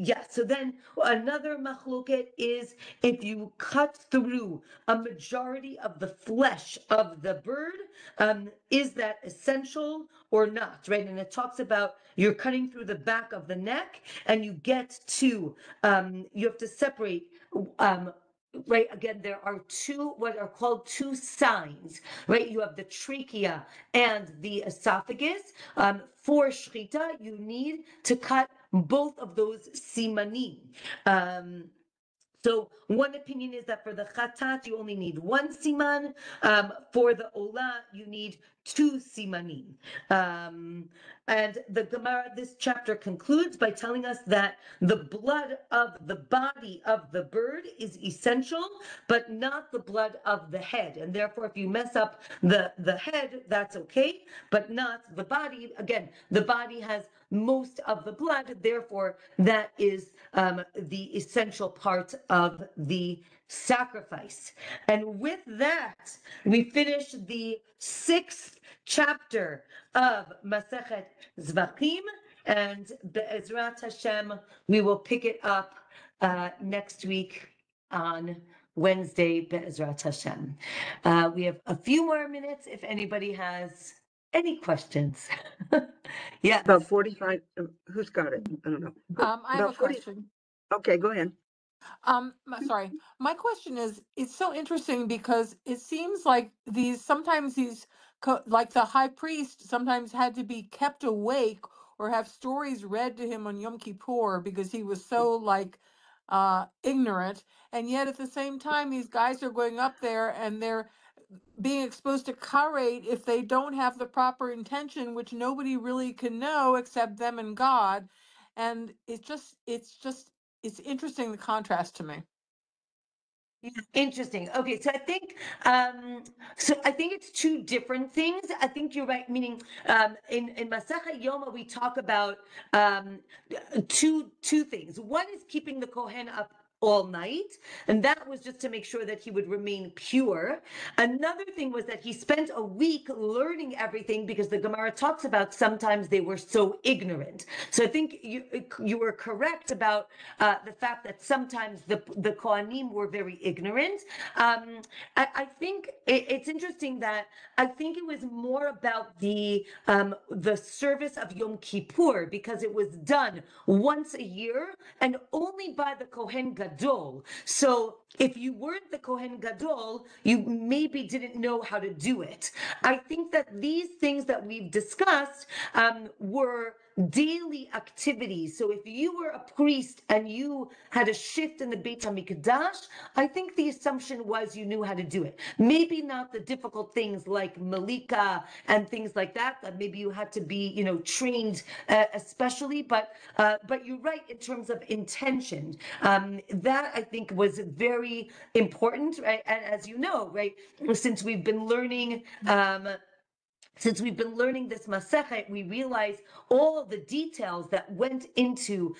Yeah, so then another machloket is if you cut through a majority of the flesh of the bird, is that essential or not, right? And it talks about you're cutting through the back of the neck and you get to, you have to separate, right, again, there are what are called two signs, right? You have the trachea and the esophagus. For shchita, you need to cut both of those simanim. So one opinion is that for the chatat, you only need one siman. For the olah, you need two simanim. And the Gemara, this chapter concludes by telling us that the blood of the body of the bird is essential, but not the blood of the head. And therefore, if you mess up the head, that's okay, but not the body. Again, the body has most of the blood, therefore that is the essential part of the sacrifice. And with that, we finish the 6th chapter of Masechet Zevachim, and Be'ezrat Hashem, we will pick it up next week on Wednesday, Be'ezrat Hashem. We have a few more minutes if anybody has Any questions? Yes. About 45, who's got it? I don't know. I have About a 40. question. Okay, go ahead. Sorry. My question is, it's so interesting because it seems like sometimes like the high priest sometimes had to be kept awake or have stories read to him on Yom Kippur because he was so like ignorant. And yet at the same time, these guys are going up there and they're being exposed to karet if they don't have the proper intention, which nobody really can know except them and God. And it's interesting, the contrast to me. Yeah, interesting. Okay, so I think it's two different things. I think you're right. Meaning, in Masechet Yoma we talk about two things. One is keeping the Kohen up all night, and that was just to make sure that he would remain pure. Another thing was that he spent a week learning everything because the Gemara talks about sometimes they were so ignorant. So I think you were correct about the fact that sometimes the Kohanim were very ignorant. I think it's interesting that I think it was more about the service of Yom Kippur because it was done once a year and only by the Kohen Gadol. So if you weren't the Kohen Gadol, you maybe didn't know how to do it. I think that these things that we've discussed were daily activities. So if you were a priest and you had a shift in the Beit HaMikdash, I think the assumption was you knew how to do it. Maybe not the difficult things like Malika and things like that, that maybe you had to be, trained especially, but you're right in terms of intention. That I think was very important, right? And as you know, right, since we've been learning this Masechet, we realize all the details that went into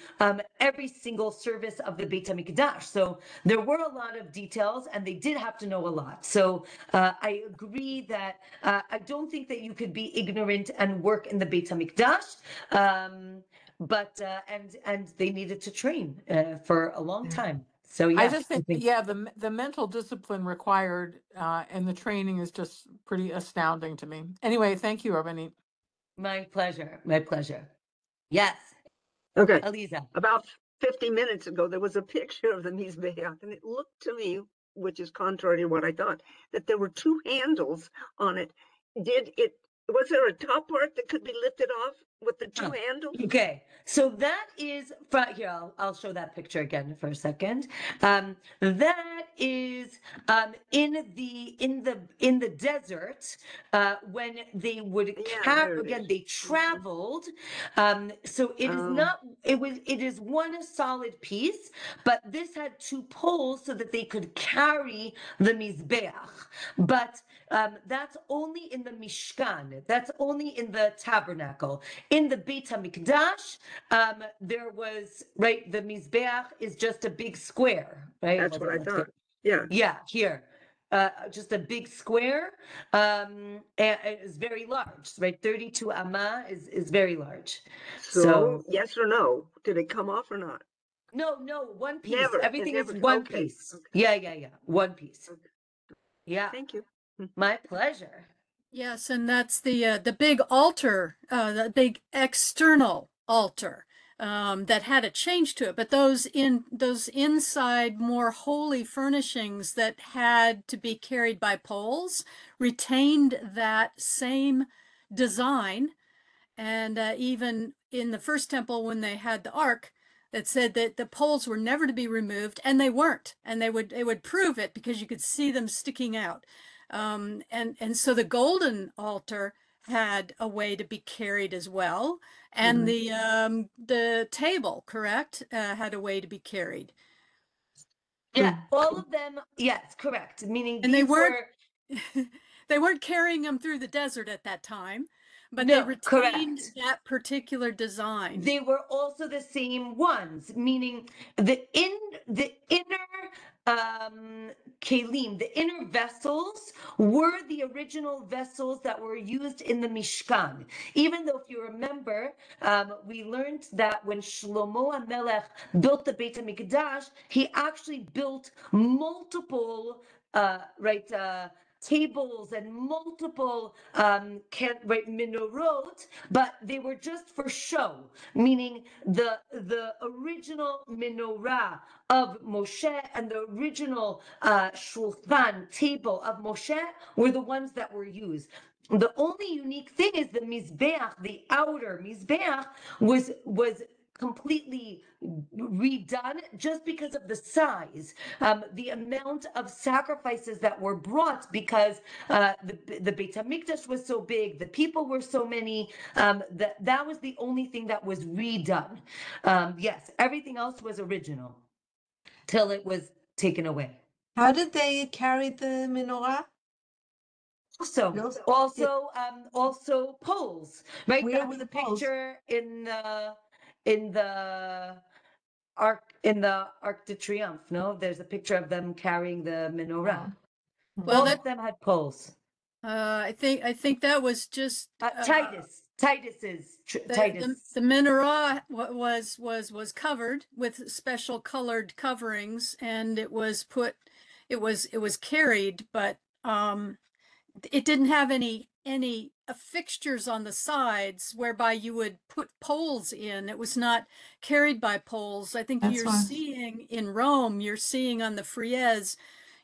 every single service of the Beit HaMikdash. So there were a lot of details, and they did have to know a lot. So I agree that I don't think that you could be ignorant and work in the Beit HaMikdash, but they needed to train for a long time. So I yeah, just think, yeah, the mental discipline required and the training is just pretty astounding to me. Anyway, thank you, Rabbanit. my pleasure. My pleasure. Yes, Okay, Aliza. about 50 minutes ago, there was a picture of the Mizbeach, and it looked to me, which is contrary to what I thought, that there were two handles on it. Was there a top part that could be lifted off with the two handles? Okay, so that is here. I'll show that picture again for a second. That is in the desert when they would they traveled. So it is not. It is one solid piece, but this had two poles so that they could carry the mizbeach. But that's only in the Mishkan. That's only in the tabernacle. In the Beit HaMikdash, there was, right, the Mizbeach is just a big square, right? That's what I thought. Yeah. Yeah, here. Just a big square, and it's very large, right? 32 amma is very large. So yes or no? Did it come off or not? No, one piece. Never. Everything is one piece. Okay. Yeah. One piece. Okay. Yeah. Thank you. My pleasure. Yes, and that's the big altar, the big external altar that had a change to it. But those inside more holy furnishings that had to be carried by poles retained that same design. And even in the first temple, when they had the ark, that said that the poles were never to be removed, and they weren't, and they would prove it because you could see them sticking out. And so the golden altar had a way to be carried as well, and the table, correct, had a way to be carried. Yeah, all of them. Yes, correct. Meaning And these they weren't carrying them through the desert at that time, but No, they retained correct. that particular design. They were also the same ones, meaning the inner kelim, the inner vessels were the original vessels that were used in the Mishkan. Even though, if you remember, we learned that when Shlomo HaMelech built the Beit HaMikdash, he actually built multiple tables and multiple menorot, but they were just for show, meaning the original menorah of Moshe and the original shulchan table of Moshe were the ones that were used. The only unique thing is the Mizbeach, the outer Mizbeach, was completely redone just because of the size, the amount of sacrifices that were brought, because the Beit HaMikdash was so big, the people were so many, that was the only thing that was redone. Yes, everything else was original till it was taken away. How did they carry the menorah? Also poles, right? Where That's were the the poles? picture in the Arc de Triomphe. No, there's a picture of them carrying the menorah. Well, All that of them had poles. I think that was just Titus's Titus. the menorah was covered with special colored coverings, and it was carried, but it didn't have any fixtures on the sides whereby you would put poles in. It was not carried by poles. I think you're seeing in Rome, you're seeing on the frieze,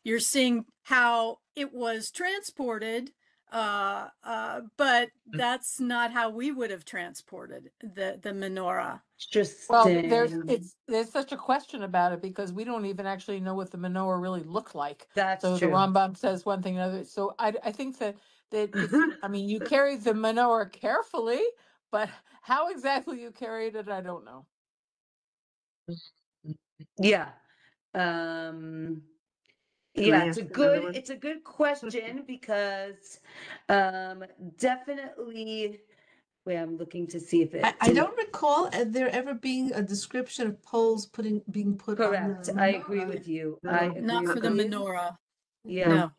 you're seeing how it was transported, but that's not how we would have transported the menorah. Well, Interesting. there's such a question about it because we don't even actually know what the menorah really looked like. That's So true. the Rambam says one thing, another. So I think that it's, I mean, you carry the menorah carefully, but how exactly you carried it, I don't know. Yeah. Yeah, I ask another one? it's a good question because definitely. Wait, I'm looking to see if it. I don't recall there ever being a description of poles being put on Correct. the I agree menorah. with you. No. I agree Not for with the you. menorah. Yeah, No,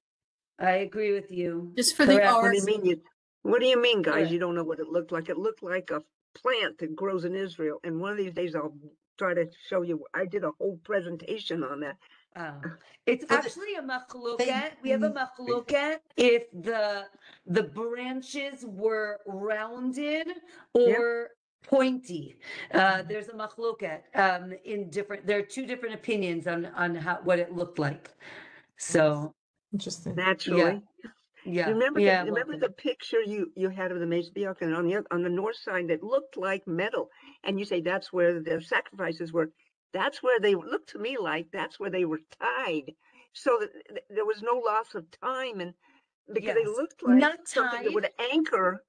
I agree with you. just for the Correct. What ark. do you mean? What do you mean, guys? Correct. You don't know what it looked like. It looked like a plant that grows in Israel. And one of these days I'll try to show you. I did a whole presentation on that. It's Well, actually a machloket. We have a machloket if the branches were rounded or pointy. There's a machloket in different. There are two different opinions on what it looked like. So Interesting. Naturally. yeah. You remember Yeah, remember the picture you had of the Mizbeach, and on the north side that looked like metal, and you say that's where the sacrifices were. That's where they looked to me like that's where they were tied, so that there was no loss of time, and because they Yes. looked like Not something that tied. would anchor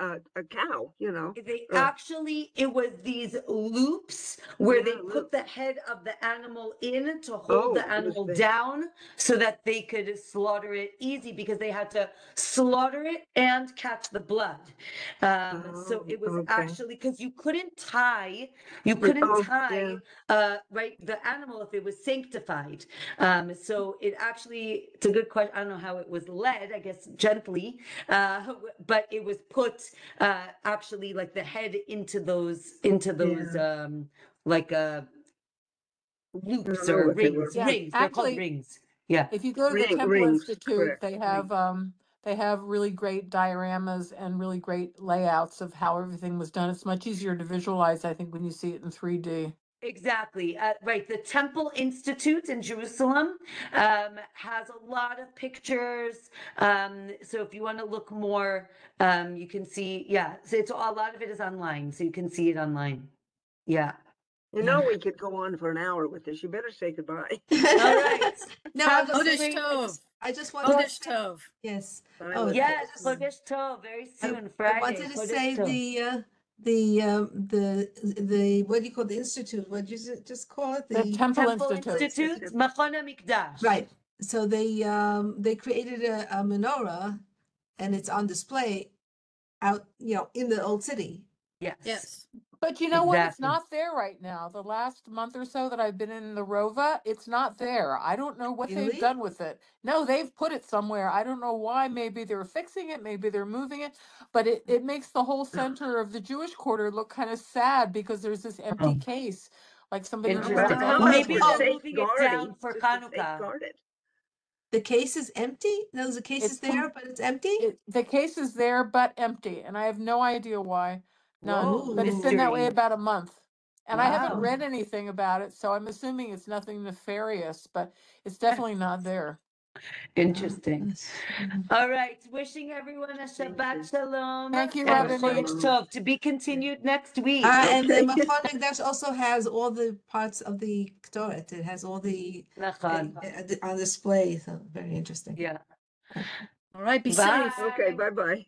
a cow, you know. They or- actually, it was these loops where Yeah, they put loop. the head of the animal in to hold Oh, the it was animal big. down so that they could slaughter it easy, because they had to slaughter it and catch the blood. So it was okay. actually, because you couldn't tie Yeah, right, the animal if it was sanctified. So it's a good question. I don't know how it was led, I guess gently, but it was put actually like the head into those like loops know or what they were. rings. Yeah, Rings. They're called actually, rings. Yeah. if you go to the Temple Rings, Institute, correct. they have really great dioramas and really great layouts of how everything was done. It's much easier to visualize, I think, when you see it in 3D. Exactly. Right. The Temple Institute in Jerusalem has a lot of pictures. So if you want to look more, you can see. Yeah. So a lot of it is online, so you can see it online. Yeah. You know, we could go on for an hour with this. You better say goodbye. All right. No, Have a Chodesh great. Tov. I just wanted Chodesh Tov. yes. Bye, Oh, Yes, listeners. Chodesh Tov. Very soon, I Friday. wanted to Chodesh say Tov. the what do you call the institute? What did you just call it? The Temple Temple Institute. Institute, Machon HaMikdash. Right. So they created a menorah, and it's on display out, in the old city. Yes. Yes. But you know what? It's Exactly. not there right now. The last month or so that I've been in the Rova, it's not there. I don't know what they've Really? done with it. No, they've put it somewhere. I don't know why. Maybe they're fixing it. Maybe they're moving it. But it makes the whole center of the Jewish quarter look kind of sad because there's this empty case. Like somebody Interesting. moved all How the about Maybe for they're furniture. moving it down safeguarding, for just to Hanukkah. safeguard it? The case is empty? No, the case It's is there, but it's empty? the case is there but empty, and I have no idea why. None. Whoa, But it's been that way mystery. about a month. And I haven't Wow. read anything about it, so I'm assuming it's nothing nefarious, but it's definitely not there. Interesting. Yes. All right. Wishing everyone a Shabbat Shalom. Thank you, And a Rabbanit. Chodesh Tov to be continued next week. And the Okay. Machon Ekdash also has all the parts of the Ktoret. It has all the Nachon. on display. So very interesting. Yeah. All right, be Bye. safe. Okay, bye-bye.